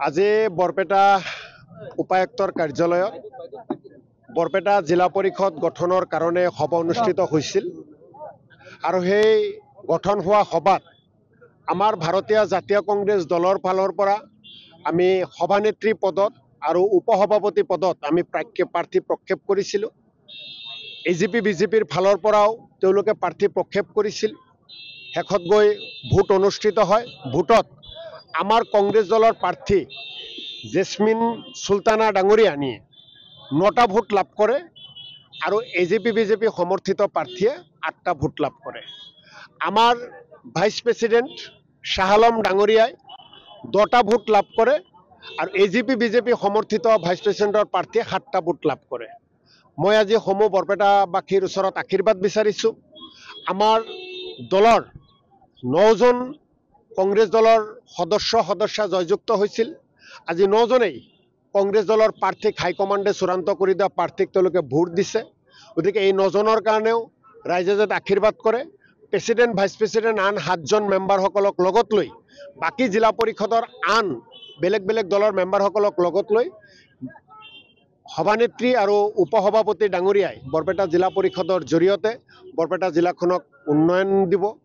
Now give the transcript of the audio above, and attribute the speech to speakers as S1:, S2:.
S1: আজি বৰপেটা উপায়ুক্তৰ কাৰ্যালয়ত বৰপেটা জিলা পৰিষদ গঠনৰ কাৰণে সভা অনুষ্ঠিত হৈছিল আৰু সেই গঠন হোৱা সভাত আমাৰ ভাৰতীয় জাতীয় কংগ্ৰেছ দলৰ ফালৰ পৰা আমি সভানেত্ৰী পদত আৰু উপসভাপতি পদত আমি প্ৰাৰ্থী প্ৰক্ষেপ কৰিছিলোঁ। এজিপি বিজেপিৰ ফালৰ পৰাও তেওঁলোকে প্ৰাৰ্থী প্ৰক্ষেপ কৰিছিল। শেষত গৈ ভোট অনুষ্ঠিত হয়। ভোটত আমাৰ কংগ্ৰেছ দলৰ প্ৰাৰ্থী জেছমিন চুলতানা ডাঙৰীয়ানীয়ে 9টা ভোট লাভ কৰে আৰু এজিপি বিজেপি সমৰ্থিত প্ৰাৰ্থীয়ে 8টা ভোট লাভ কৰে। আমাৰ ভাইচ প্ৰেছিডেণ্ট শ্বাহ আলম ডাঙৰীয়াই 10টা ভোট লাভ কৰে আৰু এজিপি বিজেপি সমৰ্থিত ভাইচ প্ৰেছিডেণ্টৰ প্ৰাৰ্থীয়ে 7টা ভোট লাভ কৰে। মই আজি সমূহ বৰপেটাবাসীৰ ওচৰত আশীৰ্বাদ বিচাৰিছোঁ। আমাৰ দলৰ 9জন কংগ্ৰেছ দলৰ সদস্য জয়যুক্ত হৈছিল। আজি 9জনেই কংগ্ৰেছ দলৰ প্ৰাৰ্থীক হাইকমাণ্ডে চূড়ান্ত কৰি দিয়া প্ৰাৰ্থীক তেওঁলোকে ভোট দিছে। গতিকে এই 9জনৰ কাৰণেও ৰাইজে যাতে আশীৰ্বাদ কৰে। প্ৰেছিডেণ্ট ভাইচ প্ৰেছিডেণ্ট আন 7জন মেম্বাৰসকলক লগত লৈ বাকী জিলা পৰিষদৰ আন বেলেগ বেলেগ দলৰ মেম্বাৰসকলক লগত লৈ সভানেত্ৰী আৰু উপসভাপতি ডাঙৰীয়াই বৰপেটা জিলা পৰিষদৰ জৰিয়তে বৰপেটা জিলাখনক উন্নয়ন দিব।